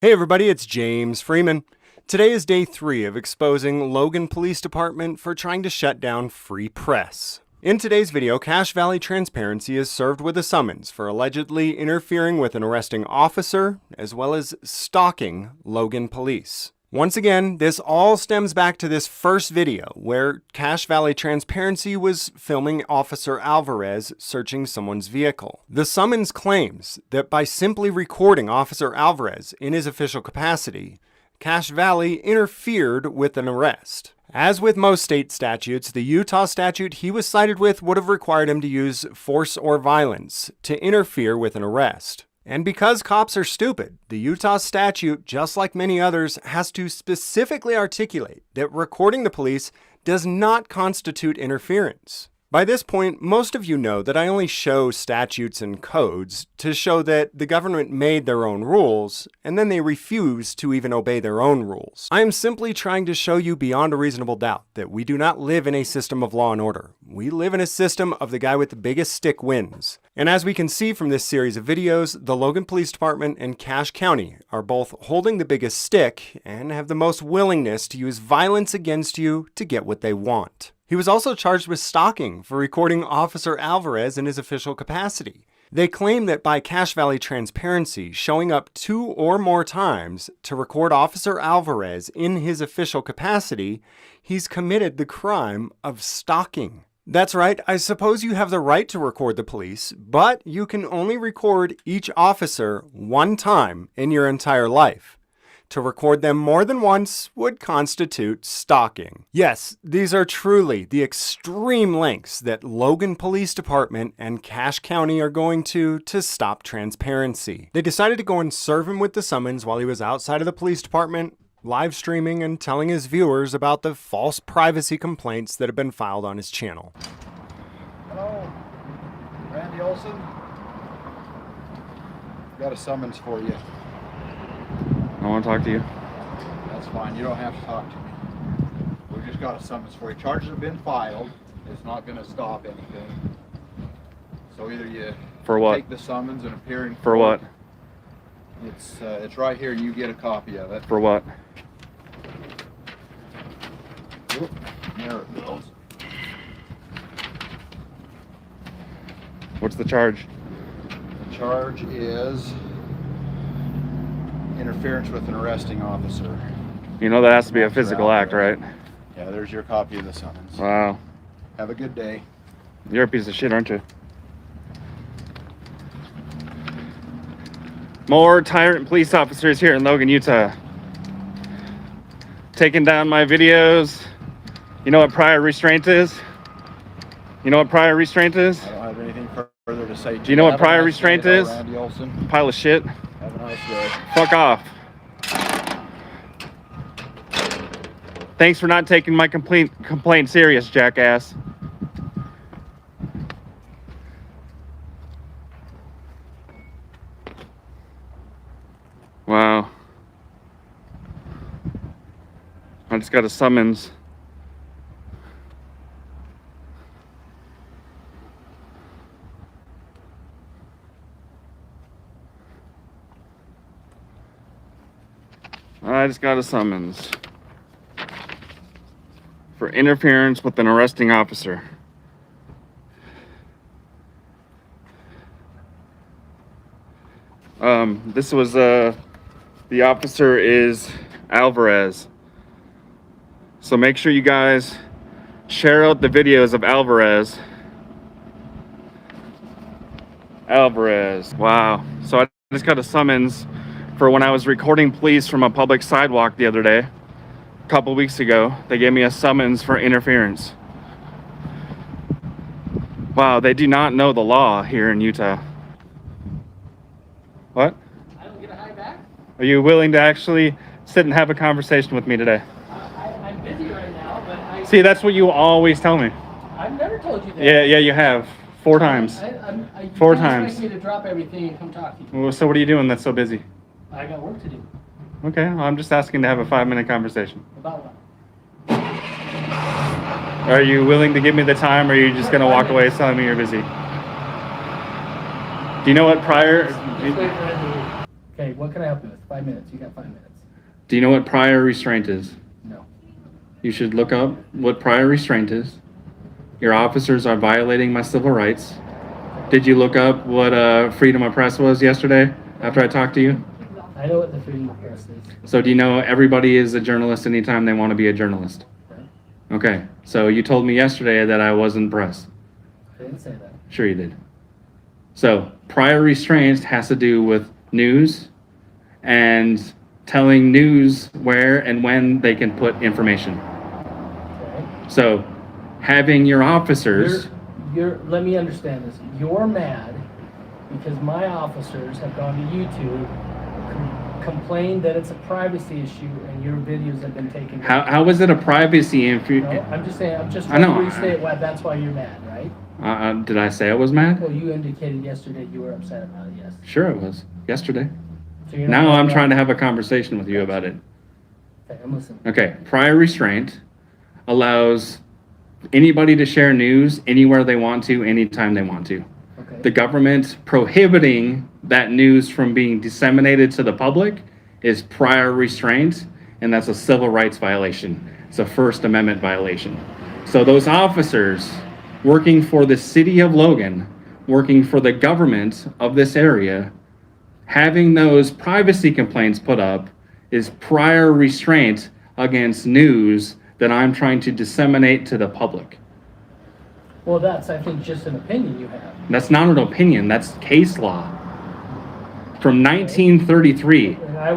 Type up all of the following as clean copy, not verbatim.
Hey everybody, it's JamesFreeman. Today is day 3 of exposing Logan Police Department for trying to shut down free press. In today's video, Cashe Valley Transparency is served with a summons for allegedly interfering with an arresting officer, as well as stalking Logan Police. Once again, this all stems back to this first video where Cashe Valley Transparency was filming Officer Alvarez searching someone's vehicle. The summons claims that by simply recording Officer Alvarez in his official capacity, Cashe Valley interfered with an arrest. As with most state statutes, the Utah statute he was cited with would have required him to use force or violence to interfere with an arrest. And because cops are stupid, the Utah statute, just like many others, has to specifically articulate that recording the police does not constitute interference. By this point, most of you know that I only show statutes and codes to show that the government made their own rules, and then they refuse to even obey their own rules. I am simply trying to show you beyond a reasonable doubt that we do not live in a system of law and order. We live in a system of the guy with the biggest stick wins. And as we can see from this series of videos, the Logan Police Department and Cashe County are both holding the biggest stick and have the most willingness to use violence against you to get what they want. He was also charged with stalking for recording Officer Alvarez in his official capacity. They claim that by Cashe Valley Transparency showing up 2 or more times to record Officer Alvarez in his official capacity, he's committed the crime of stalking. That's right, I suppose you have the right to record the police, but you can only record each officer 1 time in your entire life. To record them more than once would constitute stalking. Yes, these are truly the extreme lengths that Logan Police Department and Cashe County are going to stop transparency. They decided to go and serve him with the summons while he was outside of the police department, live streaming and telling his viewers about the false privacy complaints that have been filed on his channel. Hello, Randy Olson. Got a summons for you. I want to talk to you. That's fine. You don't have to talk to me. We just got a summons for you. Charges have been filed. It's not going to stop anything. So either you For what? take the summons and appear in court. For what? It's right here. You get a copy of it. For what? Oop, there it goes. What's the charge? The charge is interference with an arresting officer. You know that has to be a physical act, right? Yeah, there's your copy of the summons. Wow. Have a good day. You're a piece of shit, aren't you? More tyrant police officers here in Logan, Utah. Taking down my videos. You know what prior restraint is? You know what prior restraint is? I don't have anything further to say. Do you know what prior restraint is? Randy Olson. Pile of shit. Have a nice day. Fuck off. Thanks for not taking my complaint serious, jackass. Wow. I just got a summons. I just got a summons for interference with an arresting officer. This was the officer is Alvarez. So make sure you guys share out the videos of Alvarez. Wow. So I just got a summons for when I was recording police from a public sidewalk the other day, a couple weeks ago. They gave me a summons for interference. Wow, they do not know the law here in Utah. What? I don't get a high back? Are you willing to actually sit and have a conversation with me today? I'm busy right now, but I... See, that's what you always tell me. I've never told you that. Yeah, you have. 4 times. You 4 can't times. expect me to drop everything and come talk to you. Well, so what are you doing that's so busy? I got work to do. Okay, well, I'm just asking to have a 5-minute conversation. About what? Are you willing to give me the time, or are you just going to walk away telling me you're busy? Do you know what prior... Just wait for him to leave. Okay, what can I help you with? 5 minutes. You got 5 minutes. Do you know what prior restraint is? No. You should look up what prior restraint is. Your officers are violating my civil rights. Did you look up what freedom of press was yesterday after I talked to you? I know what the freedom of press is. So do you know everybody is a journalist anytime they want to be a journalist? Okay, so you told me yesterday that I wasn't press. I didn't say that. Sure you did. So prior restraint has to do with news and telling news where and when they can put information. Okay. So having your officers... Let me understand this. You're mad because my officers have gone to YouTube, complained that it's a privacy issue, and your videos have been taken down. How is it a privacy issue? No, I'm just saying, I'm just I trying know. to restate why that's why you're mad, right? Did I say I was mad? Well, you indicated yesterday you were upset about it, yes. Sure it was. Yesterday. So you're not Now mad I'm about trying to it? have a conversation with you about it. Okay, I'm listening. Okay, prior restraint allows anybody to share news anywhere they want to, anytime they want to. Okay. The government prohibiting that news from being disseminated to the public is prior restraint, and that's a civil rights violation. It's a First Amendment violation. So those officers working for the city of Logan, working for the government of this area, having those privacy complaints put up is prior restraint against news that I'm trying to disseminate to the public. Well, that's, I think, just an opinion you have. That's not an opinion, that's case law. From 1933. And I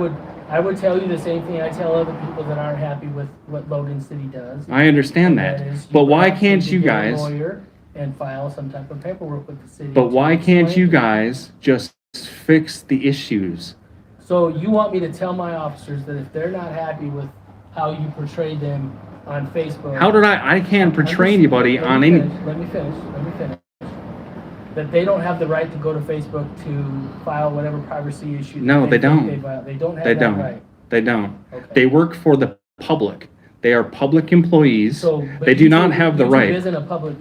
would tell you the same thing I tell other people that aren't happy with what Logan City does. I understand And that. is But you why have can't to you get a guys, lawyer and file some type of paperwork with the city. but why to can't explain you to them. guys just fix the issues? So you want me to tell my officers that if they're not happy with how you portray them on Facebook? How did I can't portray anybody on any, Let me finish. That they don't have the right to go to Facebook to file whatever privacy issue. No, they think don't. They don't have they that don't, right. they don't. Okay. They work for the public. They are public employees. But They do not YouTube- have the YouTube right. isn't a public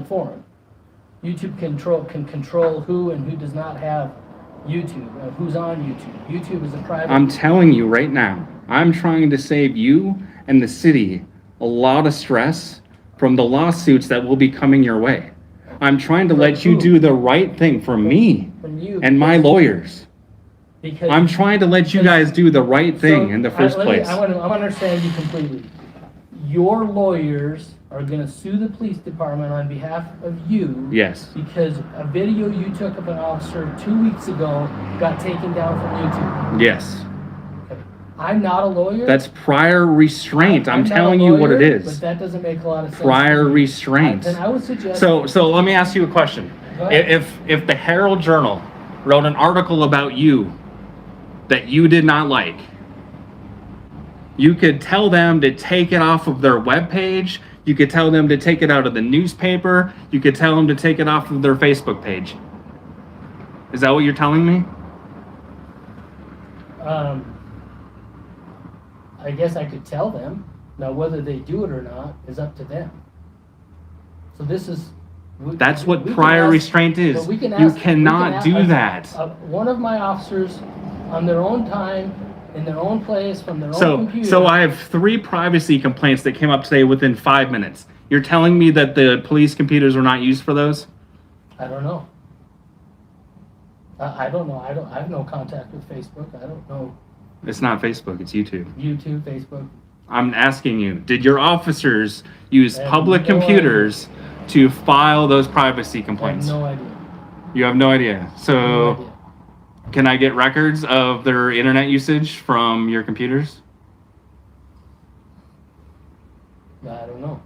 forum. YouTube can control who and who does not have YouTube, who's on YouTube. YouTube is a private. I'm telling you right now, I'm trying to save you and the city a lot of stress from the lawsuits that will be coming your way. I'm trying to From let you who? do the right thing for me From you. and my lawyers. Because I'm trying to let you guys do the right thing in the first place. I want to understand you completely. Your lawyers are going to sue the police department on behalf of you. Yes. Because a video you took of an officer 2 weeks ago got taken down from YouTube. Yes. Okay. I'm not a lawyer. That's prior restraint. I'm not a telling you what it lawyer, is. But that doesn't make a lot of sense. Prior to me. restraint. Then I would suggest. So let me ask you a question. Go ahead. If the Herald Journal wrote an article about you that you did not like, you could tell them to take it off of their webpage. You could tell them to take it out of the newspaper. You could tell them to take it off of their Facebook page. Is that what you're telling me? I guess I could tell them. Now, whether they do it or not is up to them. So this is. That's what we can prior ask- restraint is. but we can You ask- cannot we can do ask- that. One of my officers, on their own time, in their own place, from their own computer. So I have 3 privacy complaints that came up today within 5 minutes. You're telling me that the police computers were not used for those? I don't know. I don't know. I have no contact with Facebook. I don't know It's not Facebook, it's YouTube. YouTube, Facebook. I'm asking you, did your officers use I have public no computers to file those privacy I have complaints? no idea. You have no idea. I have no So idea. can I get records of their internet usage from your computers? I don't know.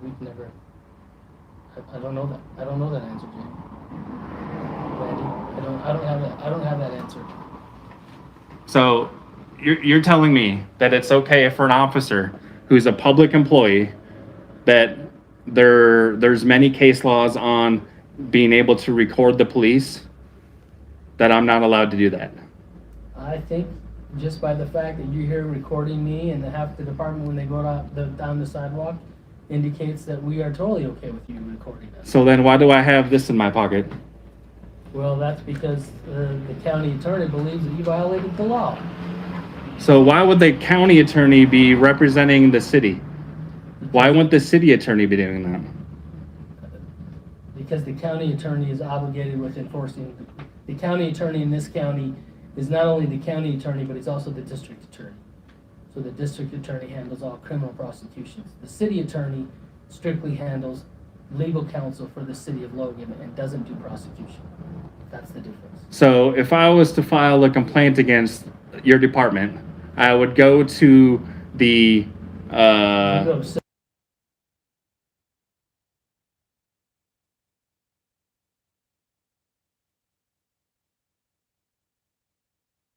We've never. I don't know that. I don't know that answer, Jay. Randy, I don't have that answer. So you're telling me that it's okay for an officer who's a public employee that there's many case laws on being able to record the police, that I'm not allowed to do that? I think just by the fact that you're here recording me and half the department when they go down the sidewalk indicates that we are totally okay with you recording us. So then why do I have this in my pocket? Well, that's because the county attorney believes that you violated the law. So why would the county attorney be representing the city? Why wouldn't the city attorney be doing that? Because the county attorney is obligated with enforcing. The county attorney in this county is not only the county attorney, but he's also the district attorney. So the district attorney handles all criminal prosecutions. The city attorney strictly handles legal counsel for the city of Logan and doesn't do prosecution. That's the difference. So if I was to file a complaint against your department, I would go to the You go to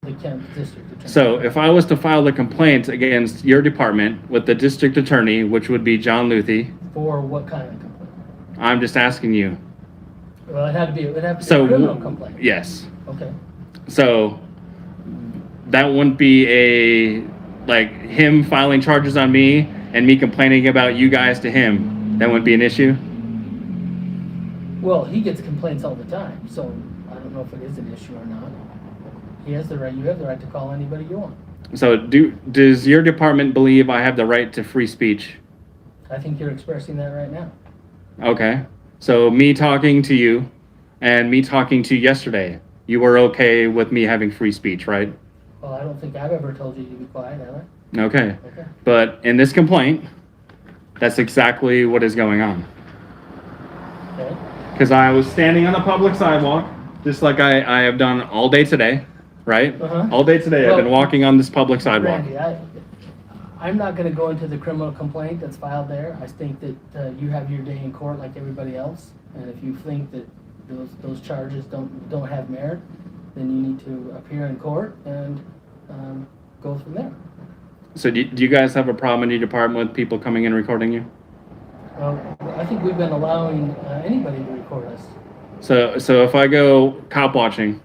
the county district attorney. so if I was to file a complaint against your department with the district attorney, which would be John Luthi, For what kind of complaint? I'm just asking you. Well, it'd have to be a So criminal complaint. yes. Okay. So that wouldn't be like him filing charges on me and me complaining about you guys to him. That wouldn't be an issue. Well, he gets complaints all the time, so I don't know if it is an issue or not. He has the right, you have the right to call anybody you want. So does your department believe I have the right to free speech? I think you're expressing that right now. Okay. So me talking to you and me talking to you yesterday, you were okay with me having free speech, right? Well, I don't think I've ever told you to be quiet, have I? Okay. Okay. But in this complaint, that's exactly what is going on. Okay. Because I was standing on a public sidewalk, just like I have done all day today, right? Uh-huh. All day today, I've been Well, walking on this public sidewalk. Randy, I'm not gonna go into the criminal complaint that's filed there. I think that you have your day in court like everybody else. And if you think that those charges don't have merit, then you need to appear in court and go from there. So do you guys have a problem in your department with people coming and recording you? Well, I think we've been allowing anybody to record us. So if I go cop watching,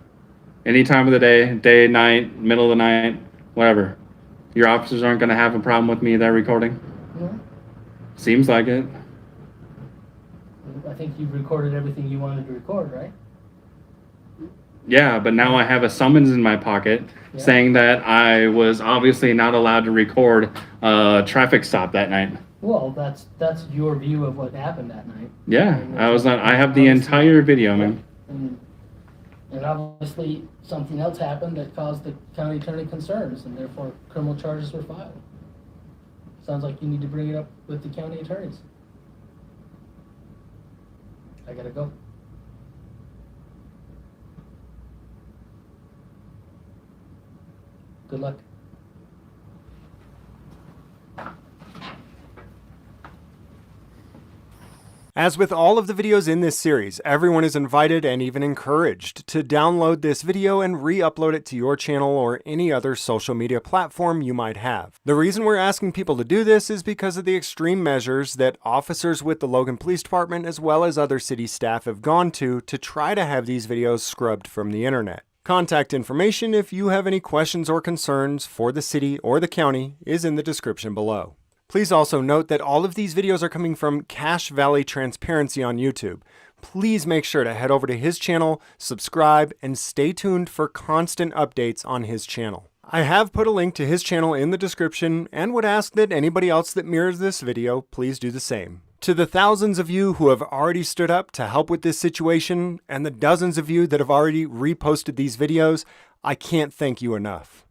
any time of the day, night, middle of the night, whatever, your officers aren't going to have a problem with me there recording? No? Seems like it. I think you've recorded everything you wanted to record, right? Yeah, but now I have a summons in my pocket Yeah. saying that I was obviously not allowed to record a traffic stop that night. Well, that's your view of what happened that night. Yeah, And I was not. I have the obviously- entire video, man. And obviously, something else happened that caused the county attorney concerns, and therefore criminal charges were filed. Sounds like you need to bring it up with the county attorneys. I gotta go. Good luck. As with all of the videos in this series, everyone is invited and even encouraged to download this video and re-upload it to your channel or any other social media platform you might have. The reason we're asking people to do this is because of the extreme measures that officers with the Logan Police Department as well as other city staff have gone to try to have these videos scrubbed from the internet. Contact information if you have any questions or concerns for the city or the county is in the description below. Please also note that all of these videos are coming from Cashe Valley Transparency on YouTube. Please make sure to head over to his channel, subscribe, and stay tuned for constant updates on his channel. I have put a link to his channel in the description and would ask that anybody else that mirrors this video please do the same. To the thousands of you who have already stood up to help with this situation and the dozens of you that have already reposted these videos, I can't thank you enough.